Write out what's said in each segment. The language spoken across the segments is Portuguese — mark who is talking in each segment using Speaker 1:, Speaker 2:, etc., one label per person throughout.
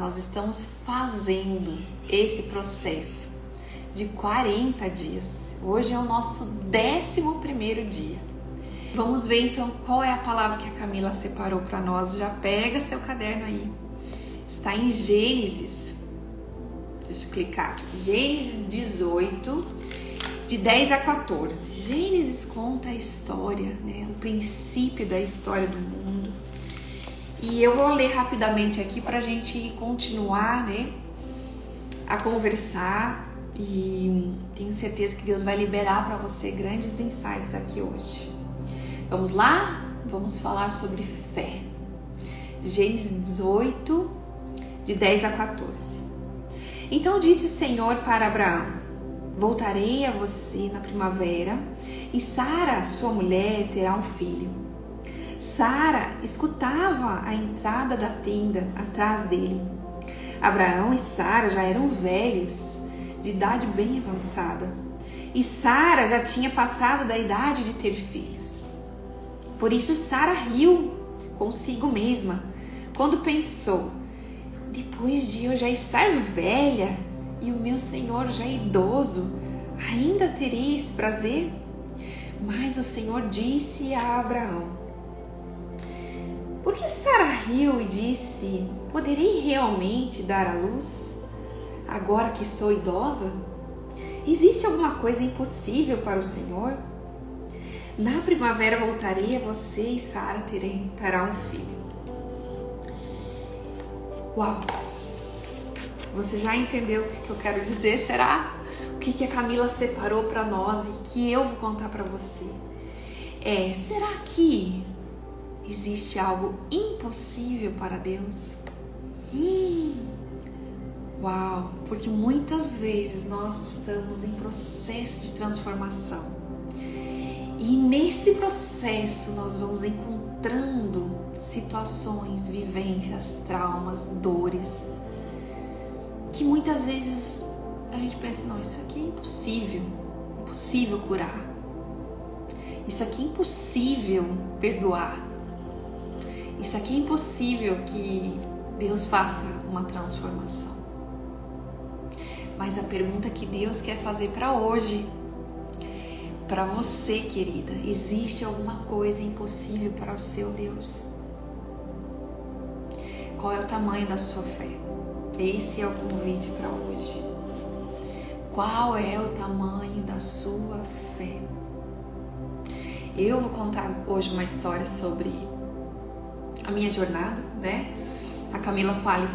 Speaker 1: nós estamos fazendo esse processo de 40 dias. Hoje é o nosso 11º dia. Vamos ver então qual é a palavra que a Camila separou para nós. Já pega seu caderno aí. Está em Gênesis. Deixa eu clicar aqui. Gênesis 18, de 10 a 14. Gênesis conta a história, né? O princípio da história do mundo. E eu vou ler rapidamente aqui para a gente continuar, né? A conversar. E tenho certeza que Deus vai liberar para você grandes insights aqui hoje. Vamos lá? Vamos falar sobre fé. Gênesis 18, de 10 a 14. Então disse o Senhor para Abraão: voltarei a você na primavera e Sara, sua mulher, terá um filho. Sara escutava a entrada da tenda atrás dele. Abraão e Sara já eram velhos, de idade bem avançada, e Sara já tinha passado da idade de ter filhos. Por isso Sara riu consigo mesma, quando pensou: depois de eu já estar velha e o meu Senhor já idoso, ainda terei esse prazer? Mas o Senhor disse a Abraão: por que Sara riu e disse: poderei realmente dar à luz, agora que sou idosa? Existe alguma coisa impossível para o Senhor? Na primavera voltarei a você e Sara terá um filho. Uau! Você já entendeu o que eu quero dizer? Será? O que a Camila separou para nós e que eu vou contar para você? Será que existe algo impossível para Deus? Uau! Porque muitas vezes nós estamos em processo de transformação. E nesse processo nós vamos encontrando situações, vivências, traumas, dores, que muitas vezes a gente pensa: não, isso aqui é impossível curar. Isso aqui é impossível perdoar. Isso aqui é impossível que Deus faça uma transformação. Mas a pergunta que Deus quer fazer para hoje, para você, querida: existe alguma coisa impossível para o seu Deus? Qual é o tamanho da sua fé? Esse é o convite para hoje. Qual é o tamanho da sua fé? Eu vou contar hoje uma história sobre a minha jornada, né? A Camila fala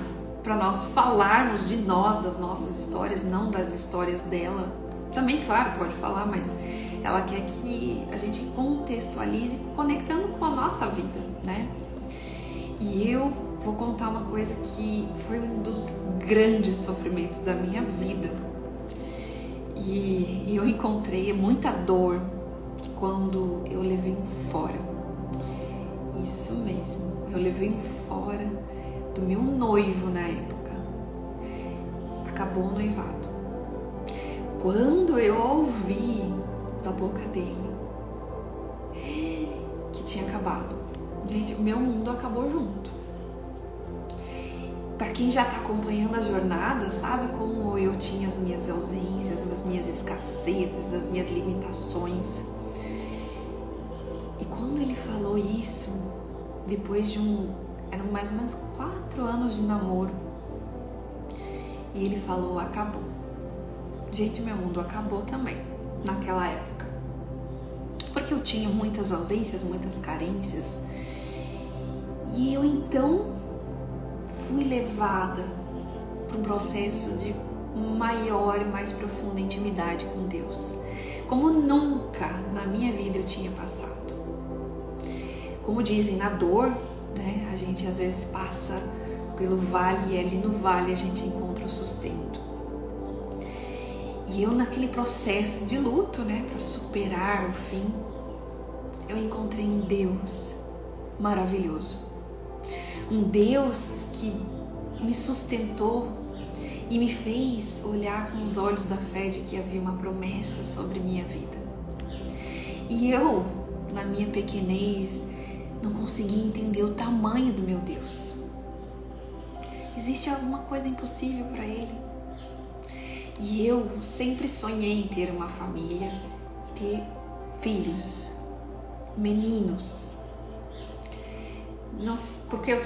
Speaker 1: para nós falarmos de nós, das nossas histórias, não das histórias dela. Também, claro, pode falar, mas ela quer que a gente contextualize conectando com a nossa vida, né? E eu vou contar uma coisa que foi um dos grandes sofrimentos da minha vida. E eu encontrei muita dor quando eu levei um fora. Isso mesmo, eu levei um fora do meu noivo na época. Acabou o noivado. Quando eu ouvi da boca dele que tinha acabado, gente, o meu mundo acabou junto. Para quem já tá acompanhando a jornada, sabe como eu tinha as minhas ausências, as minhas escassezes, as minhas limitações. E quando ele falou isso, depois de eram mais ou menos 4 anos de namoro, e ele falou: acabou. Gente, meu mundo acabou também, naquela época. Porque eu tinha muitas ausências, muitas carências. E eu então fui levada para um processo de maior e mais profunda intimidade com Deus, como nunca na minha vida eu tinha passado. Como dizem, na dor, né, a gente às vezes passa pelo vale e ali no vale a gente encontra o sustento. E eu, naquele processo de luto, né, para superar o fim, eu encontrei um Deus maravilhoso. Um Deus que me sustentou e me fez olhar com os olhos da fé de que havia uma promessa sobre minha vida. E eu, na minha pequenez, não conseguia entender o tamanho do meu Deus. Existe alguma coisa impossível para Ele? E eu sempre sonhei em ter uma família, ter filhos, meninos. Porque eu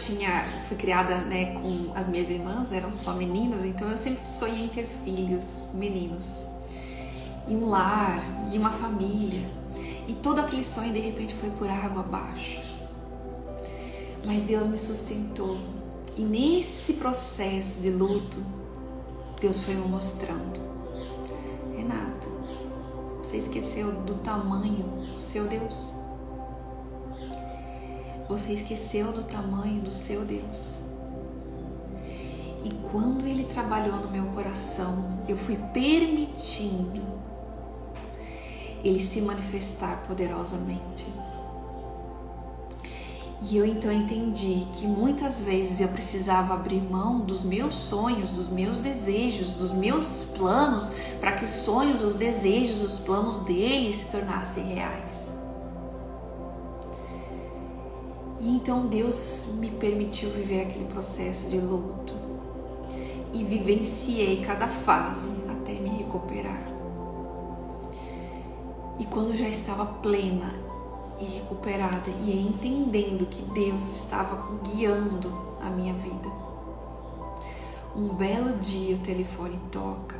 Speaker 1: fui criada, né, com as minhas irmãs, eram só meninas, então eu sempre sonhei em ter filhos, meninos. E um lar, e uma família. E todo aquele sonho de repente foi por água abaixo. Mas Deus me sustentou. E nesse processo de luto, Deus foi me mostrando: Renata, você esqueceu do tamanho do seu Deus. Você esqueceu do tamanho do seu Deus. E quando Ele trabalhou no meu coração, eu fui permitindo Ele se manifestar poderosamente. E eu então entendi que muitas vezes eu precisava abrir mão dos meus sonhos, dos meus desejos, dos meus planos, para que os sonhos, os desejos, os planos dele se tornassem reais. E então Deus me permitiu viver aquele processo de luto e vivenciei cada fase até me recuperar. E quando eu já estava plena e recuperada e entendendo que Deus estava guiando a minha vida, um belo dia o telefone toca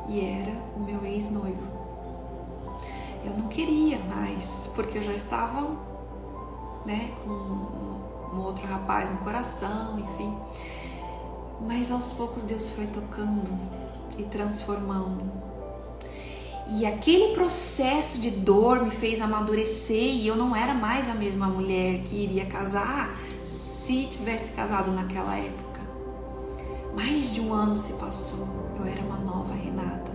Speaker 1: e era o meu ex-noivo. Eu não queria mais, porque eu já estava, né, com um outro rapaz no coração, enfim. Mas aos poucos Deus foi tocando e transformando. E aquele processo de dor me fez amadurecer e eu não era mais a mesma mulher que iria casar se tivesse casado naquela época. Mais de um ano se passou, eu era uma nova Renata,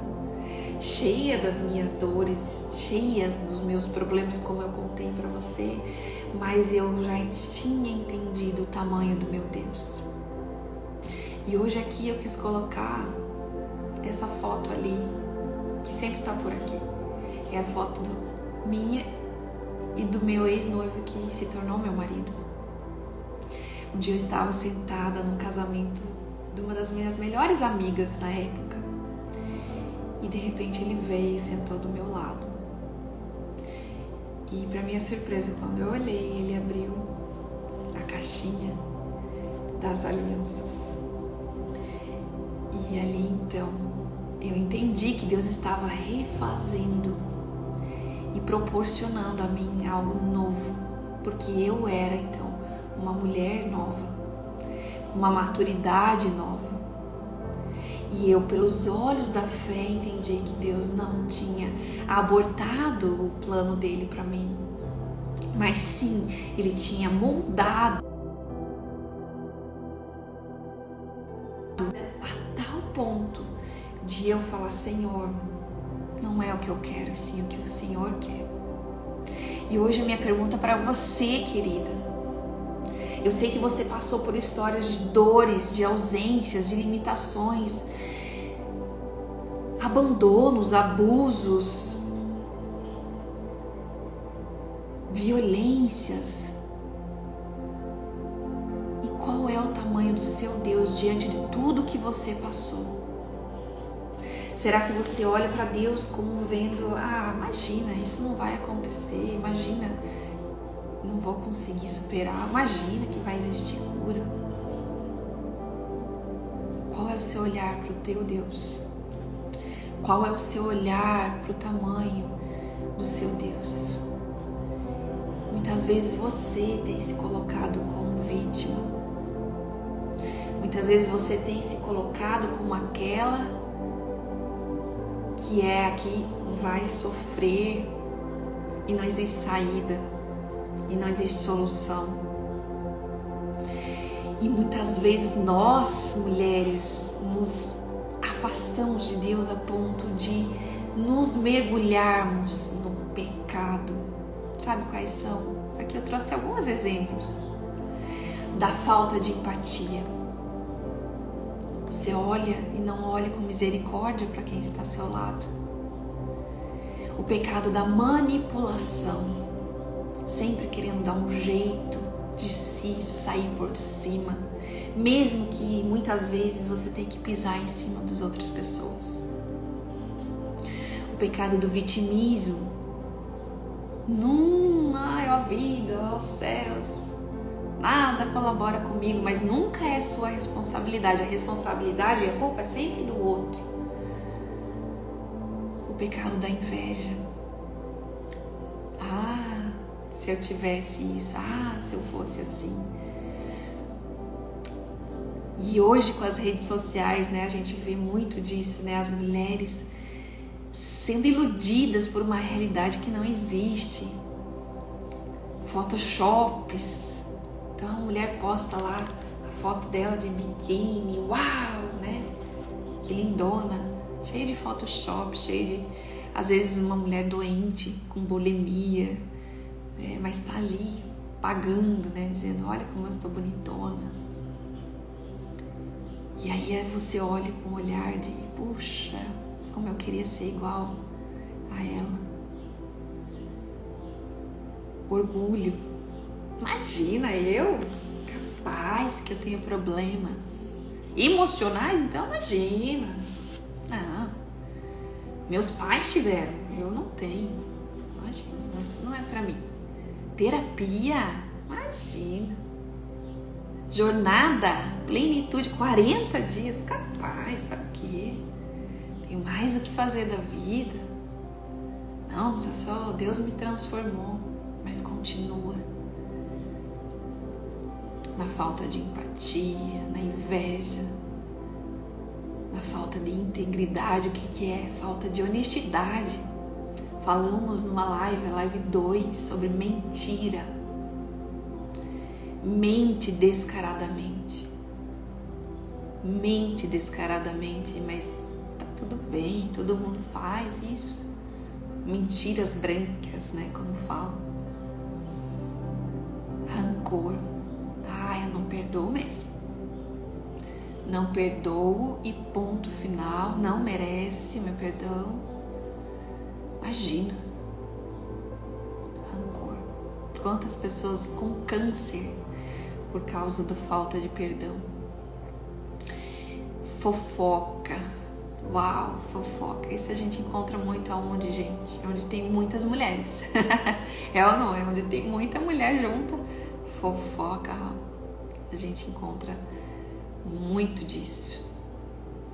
Speaker 1: cheia das minhas dores, cheias dos meus problemas, como eu contei para você, mas eu já tinha entendido o tamanho do meu Deus. E hoje aqui eu quis colocar essa foto ali, que sempre tá por aqui. É a foto minha e do meu ex-noivo que se tornou meu marido. Um dia eu estava sentada no casamento de uma das minhas melhores amigas na época. E de repente ele veio e sentou do meu lado. E para minha surpresa, quando eu olhei, ele abriu a caixinha das alianças. E ali então eu entendi que Deus estava refazendo e proporcionando a mim algo novo, porque eu era então uma mulher nova, uma maturidade nova. E eu, pelos olhos da fé, entendi que Deus não tinha abortado o plano dele para mim, mas sim, ele tinha moldado a tal ponto de eu falar: Senhor, não é o que eu quero, sim o que o Senhor quer. E hoje a minha pergunta para você, querida, eu sei que você passou por histórias de dores, de ausências, de limitações, abandonos, abusos, violências. E qual é o tamanho do seu Deus diante de tudo que você passou? Será que você olha para Deus como vendo: imagina, isso não vai acontecer, imagina, não vou conseguir superar, imagina que vai existir cura? Qual é o seu olhar para o teu Deus? Qual é o seu olhar para o tamanho do seu Deus? Muitas vezes você tem se colocado como vítima. Muitas vezes você tem se colocado como aquela que é a que vai sofrer e não existe saída e não existe solução. E muitas vezes nós, mulheres, nos afastamos de Deus a ponto de nos mergulharmos no pecado. Sabe quais são? Aqui eu trouxe alguns exemplos da falta de empatia. Você olha e não olha com misericórdia para quem está ao seu lado. O pecado da manipulação, sempre querendo dar um jeito de si sair por cima, mesmo que muitas vezes você tenha que pisar em cima das outras pessoas. O pecado do vitimismo. Ai, ó vida, ó céus, nada colabora comigo, mas nunca é sua responsabilidade. A responsabilidade e a culpa é sempre do outro. O pecado da inveja. Se eu tivesse isso, se eu fosse assim. E hoje com as redes sociais, né, a gente vê muito disso, né, as mulheres sendo iludidas por uma realidade que não existe. Photoshops. Então a mulher posta lá a foto dela de biquíni, uau, né? Que lindona, cheia de Photoshop, cheia de, às vezes, uma mulher doente, com bulimia, mas tá ali pagando, né? Dizendo, olha como eu estou bonitona. E aí você olha com um olhar de, puxa, como eu queria ser igual a ela. Orgulho. Imagina, eu? Capaz que eu tenho problemas emocionais? Então imagina. Não. Meus pais tiveram, eu não tenho. Imagina, isso não é pra mim. Terapia? Imagina. Jornada, plenitude, 40 dias, capaz, para quê? Tenho mais o que fazer da vida. Não, só Deus me transformou, mas continua na falta de empatia, na inveja, na falta de integridade. O que é? Falta de honestidade. Falamos numa live 2, sobre mentira. Mente descaradamente. Mente descaradamente, mas tá tudo bem, todo mundo faz isso. Mentiras brancas, né, como falam. Rancor. Eu não perdoo mesmo. Não perdoo e ponto final, não merece meu perdão. Imagina. Rancor. Quantas pessoas com câncer por causa da falta de perdão. Fofoca. Uau, fofoca. Isso a gente encontra muito aonde, gente? Onde tem muitas mulheres. É ou não? É onde tem muita mulher junta. Fofoca. A gente encontra muito disso.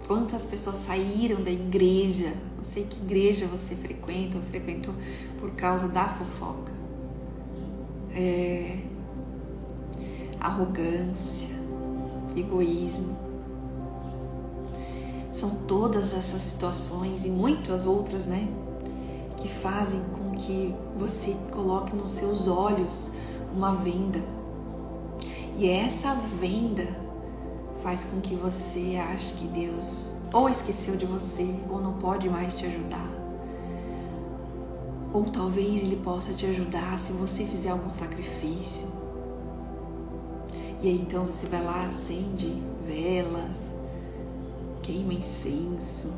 Speaker 1: Quantas pessoas saíram da igreja? Não sei que igreja você frequenta ou frequentou por causa da fofoca. Arrogância, egoísmo. São todas essas situações e muitas outras, né, que fazem com que você coloque nos seus olhos uma venda. E essa venda faz com que você ache que Deus ou esqueceu de você ou não pode mais te ajudar. Ou talvez Ele possa te ajudar se você fizer algum sacrifício. E aí então você vai lá, acende velas, queima incenso.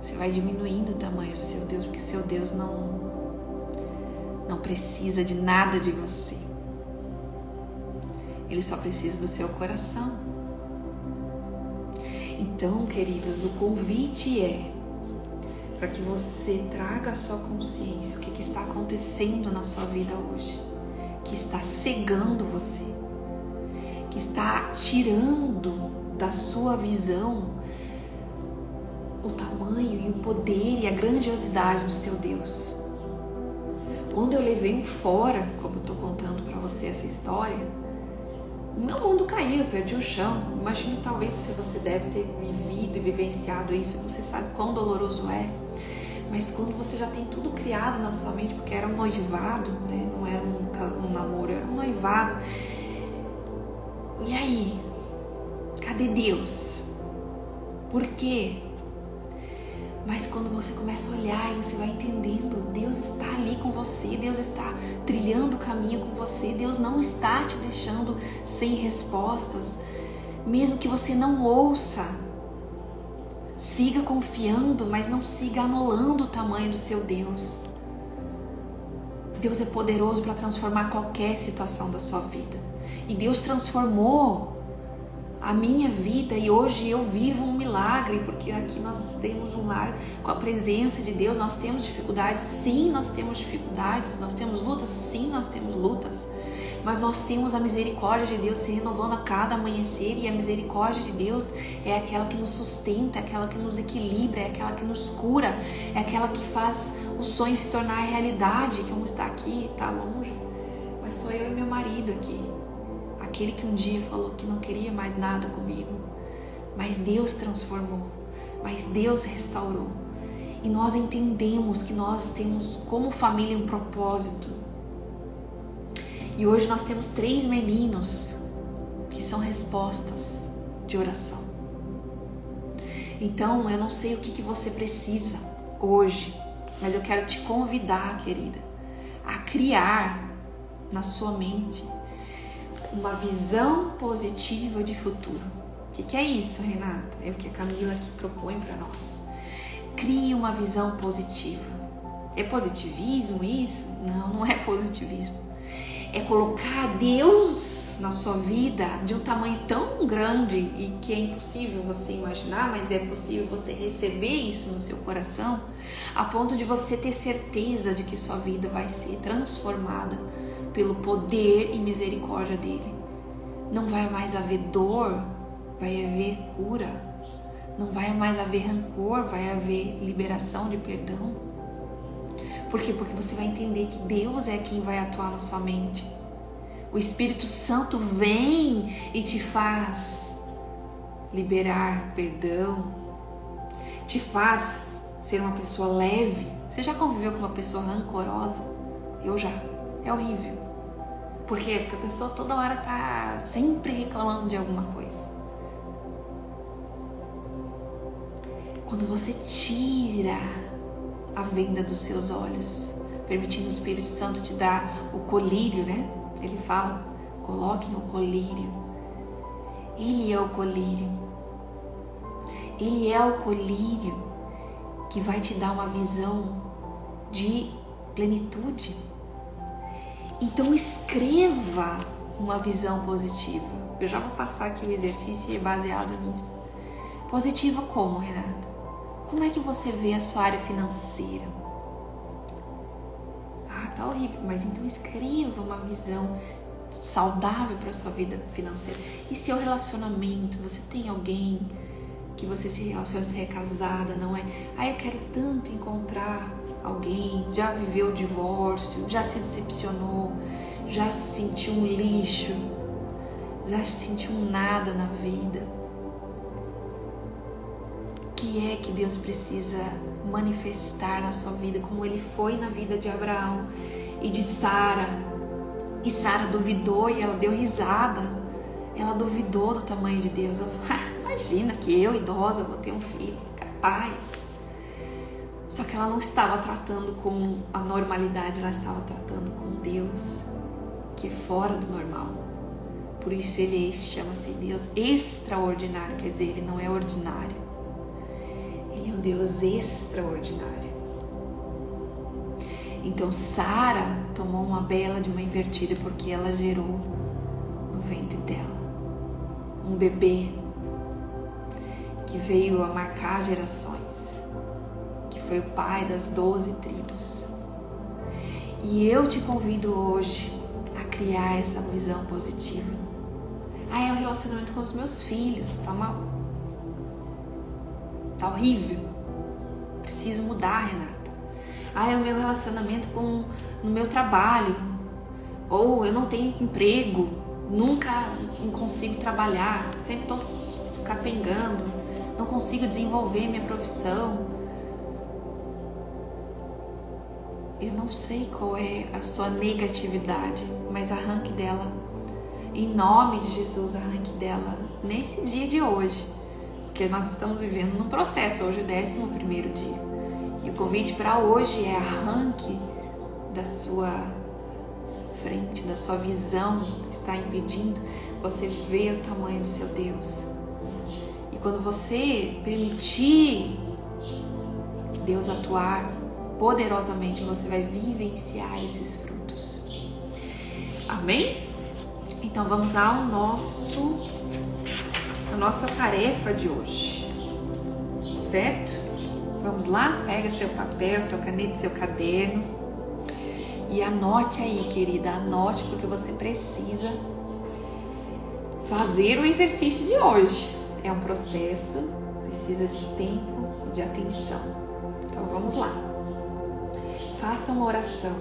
Speaker 1: Você vai diminuindo o tamanho do seu Deus, porque seu Deus não precisa de nada de você. Ele só precisa do seu coração. Então, queridas, o convite é para que você traga a sua consciência o que está acontecendo na sua vida hoje, que está cegando você, que está tirando da sua visão o tamanho e o poder e a grandiosidade do seu Deus. Quando eu levei um fora, como eu estou contando para você essa história, o meu mundo caiu, eu perdi o chão. Imagino, talvez, se você deve ter vivido e vivenciado isso, você sabe quão doloroso é. Mas quando você já tem tudo criado na sua mente, porque era um noivado, né? Não era um namoro, era um noivado. E aí? Cadê Deus? Por quê? Mas quando você começa a olhar e você vai entendendo, Deus está ali com você, Deus está trilhando o caminho com você, Deus não está te deixando sem respostas, mesmo que você não ouça. Siga confiando, mas não siga anulando o tamanho do seu Deus. Deus é poderoso para transformar qualquer situação da sua vida. E Deus transformou a minha vida e hoje eu vivo um milagre, porque aqui nós temos um lar com a presença de Deus. Nós temos dificuldades, sim, nós temos dificuldades, nós temos lutas, sim, nós temos lutas, mas nós temos a misericórdia de Deus se renovando a cada amanhecer, e a misericórdia de Deus é aquela que nos sustenta, é aquela que nos equilibra, é aquela que nos cura, é aquela que faz o sonho se tornar realidade, que vamos estar aqui, tá longe, mas sou eu e meu marido aqui. Aquele que um dia falou que não queria mais nada comigo, mas Deus transformou, mas Deus restaurou. E nós entendemos que nós temos como família um propósito. E hoje nós temos 3 meninos que são respostas de oração. Então eu não sei o que você precisa hoje, mas eu quero te convidar, querida, a criar na sua mente uma visão positiva de futuro. O que é isso, Renata? É o que a Camila aqui propõe para nós. Crie uma visão positiva. É positivismo isso? Não, não é positivismo. É colocar Deus na sua vida de um tamanho tão grande e que é impossível você imaginar, mas é possível você receber isso no seu coração, a ponto de você ter certeza de que sua vida vai ser transformada pelo poder e misericórdia dele. Não vai mais haver dor, vai haver cura. Não vai mais haver rancor, vai haver liberação de perdão. Por quê? Porque você vai entender que Deus é quem vai atuar na sua mente. O Espírito Santo vem e te faz liberar perdão, te faz ser uma pessoa leve. Você já conviveu com uma pessoa rancorosa? Eu já. É horrível. Por quê? Porque a pessoa toda hora tá sempre reclamando de alguma coisa. Quando você tira a venda dos seus olhos, permitindo o Espírito Santo te dar o colírio, né? Ele fala, coloquem o colírio. Ele é o colírio. Ele é o colírio que vai te dar uma visão de plenitude. Então escreva uma visão positiva. Eu já vou passar aqui o exercício e é baseado nisso. Positiva como, Renata? Como é que você vê a sua área financeira? Ah, tá horrível, mas então escreva uma visão saudável para a sua vida financeira. E seu relacionamento? Você tem alguém que você se relaciona, se é casada, não é? Ah, eu quero tanto encontrar alguém, já viveu o divórcio, já se decepcionou, já se sentiu um lixo, já se sentiu um nada na vida. O que é que Deus precisa manifestar na sua vida, como Ele foi na vida de Abraão e de Sara? E Sara duvidou e ela deu risada. Ela duvidou do tamanho de Deus. Ela falou, imagina que eu, idosa, vou ter um filho, capaz. Só que ela não estava tratando com a normalidade, ela estava tratando com Deus, que é fora do normal. Por isso Ele chama-se Deus extraordinário, quer dizer, Ele não é ordinário. Ele é um Deus extraordinário. Então Sara tomou uma bela de uma invertida porque ela gerou no ventre dela um bebê que veio a marcar gerações, que foi o pai das 12 tribos. E eu te convido hoje a criar essa visão positiva. Ah, é um relacionamento com os meus filhos, tá mal, tá horrível, preciso mudar, Renata. Ah, é o meu relacionamento no meu trabalho, ou eu não tenho emprego, nunca consigo trabalhar, sempre tô capengando, não consigo desenvolver minha profissão. Eu não sei qual é a sua negatividade, mas arranque dela, em nome de Jesus, arranque dela nesse dia de hoje, porque nós estamos vivendo num processo, hoje é o 11º dia, e o convite para hoje é arranque da sua frente, da sua visão que está impedindo você ver o tamanho do seu Deus. E quando você permitir Deus atuar poderosamente, você vai vivenciar esses frutos. Amém? Então vamos à nossa tarefa de hoje, certo? Vamos lá? Pega seu papel, seu caneta, seu caderno e anote aí, querida, anote, porque você precisa fazer o exercício de hoje. É um processo, precisa de tempo e de atenção. Então vamos lá. Faça uma oração.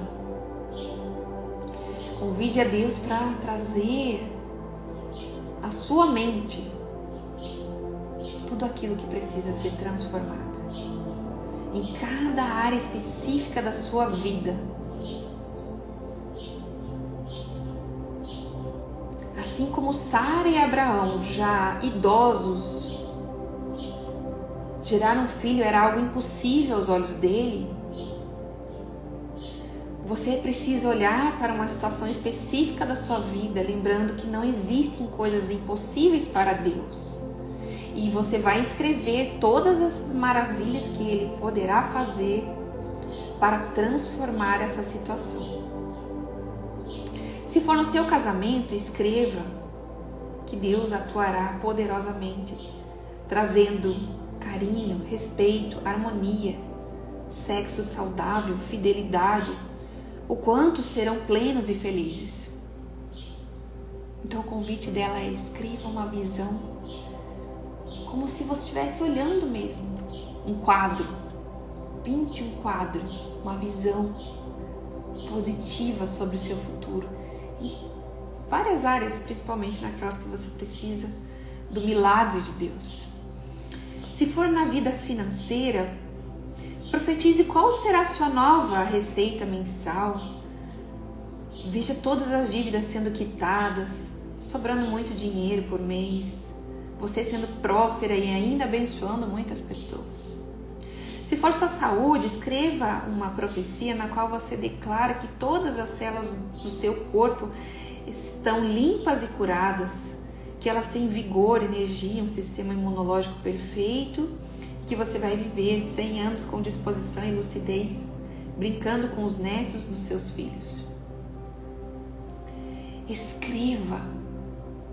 Speaker 1: Convide a Deus para trazer à sua mente tudo aquilo que precisa ser transformado em cada área específica da sua vida. Assim como Sara e Abraão, já idosos, gerar um filho era algo impossível aos olhos dele, você precisa olhar para uma situação específica da sua vida, lembrando que não existem coisas impossíveis para Deus. E você vai escrever todas essas maravilhas que Ele poderá fazer para transformar essa situação. Se for no seu casamento, escreva que Deus atuará poderosamente, trazendo carinho, respeito, harmonia, sexo saudável, fidelidade, o quanto serão plenos e felizes. Então o convite dela é: escreva uma visão, como se você estivesse olhando mesmo um quadro. Pinte um quadro, uma visão positiva sobre o seu futuro, em várias áreas, principalmente naquelas que você precisa do milagre de Deus. Se for na vida financeira, profetize qual será a sua nova receita mensal. Veja todas as dívidas sendo quitadas, sobrando muito dinheiro por mês, você sendo próspera e ainda abençoando muitas pessoas. Se for sua saúde, escreva uma profecia na qual você declara que todas as células do seu corpo estão limpas e curadas, que elas têm vigor, energia, um sistema imunológico perfeito, que você vai viver 100 anos com disposição e lucidez, brincando com os netos dos seus filhos. Escreva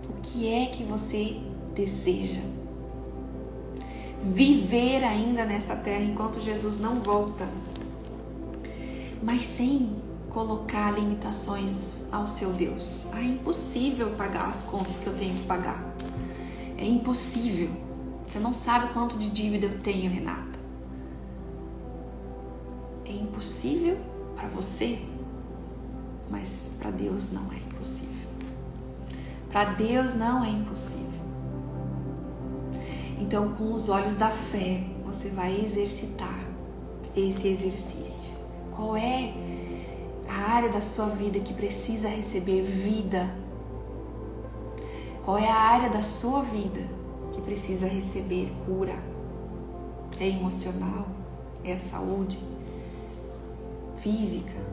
Speaker 1: o que é que você deseja. Viver ainda nessa terra enquanto Jesus não volta, mas sem colocar limitações ao seu Deus. É impossível pagar as contas que eu tenho que pagar. É impossível. Você não sabe quanto de dívida eu tenho, Renata. É impossível para você, mas para Deus não é impossível. Para Deus não é impossível. Então, com os olhos da fé, você vai exercitar esse exercício. Qual é a área da sua vida que precisa receber vida? Qual é a área da sua vida que precisa receber cura? É emocional? É a saúde? Física?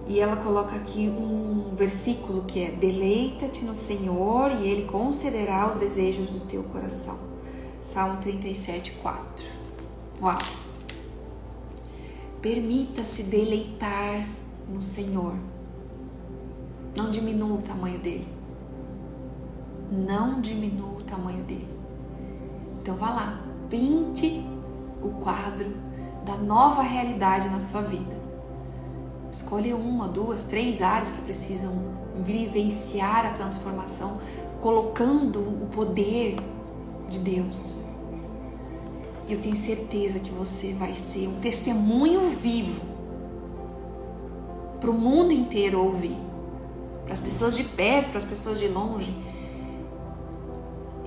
Speaker 1: E ela coloca aqui um versículo que é: deleita-te no Senhor e Ele concederá os desejos do teu coração. Salmo 37, 4. Uau! Permita-se deleitar no Senhor. Não diminua o tamanho dele. Não diminua o tamanho dele. Então vá lá, pinte o quadro da nova realidade na sua vida. Escolha 1, 2, 3 áreas que precisam vivenciar a transformação, colocando o poder de Deus. E eu tenho certeza que você vai ser um testemunho vivo para o mundo inteiro ouvir, para as pessoas de perto, para as pessoas de longe.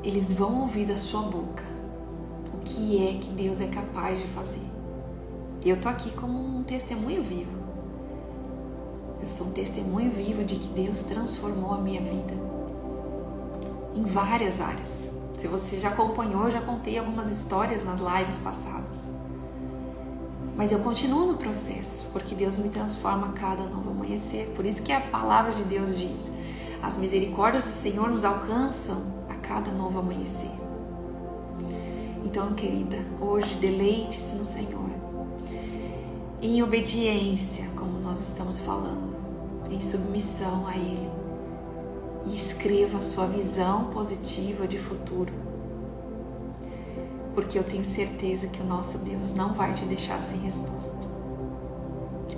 Speaker 1: Eles vão ouvir da sua boca o que é que Deus é capaz de fazer. E eu tô aqui como um testemunho vivo. Eu sou um testemunho vivo de que Deus transformou a minha vida em várias áreas. Se você já acompanhou, eu já contei algumas histórias nas lives passadas. Mas eu continuo no processo, porque Deus me transforma a cada novo amanhecer. Por isso que a palavra de Deus diz: as misericórdias do Senhor nos alcançam a cada novo amanhecer. Então, querida, hoje deleite-se no Senhor, em obediência, como nós estamos falando, em submissão a Ele. e escreva a sua visão positiva de futuro, porque eu tenho certeza que o nosso Deus não vai te deixar sem resposta.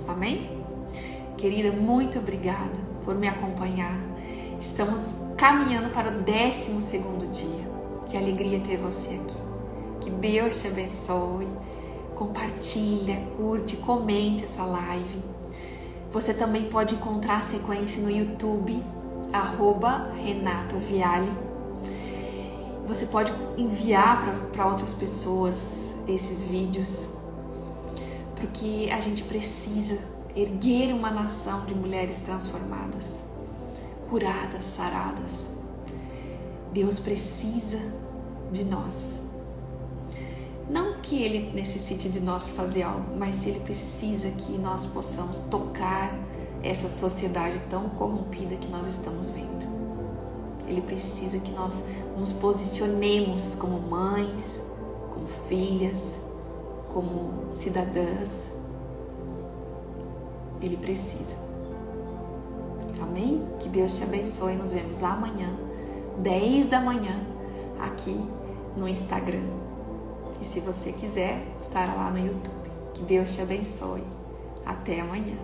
Speaker 1: Amém? Querida, muito obrigada por me acompanhar. Estamos caminhando para o 12º dia. Que alegria ter você aqui. Que Deus te abençoe. Compartilha, curte, comente essa live. Você também pode encontrar a sequência no YouTube, @RenataViale. Você pode enviar para outras pessoas esses vídeos, porque a gente precisa erguer uma nação de mulheres transformadas, curadas, saradas. Deus precisa de nós. Não que Ele necessite de nós para fazer algo, mas Ele precisa que nós possamos tocar essa sociedade tão corrompida que nós estamos vendo. Ele precisa que nós nos posicionemos como mães, como filhas, como cidadãs. Ele precisa. Amém? Que Deus te abençoe. Nos vemos amanhã, 10 da manhã, aqui no Instagram. E se você quiser, estar lá no YouTube. Que Deus te abençoe. Até amanhã.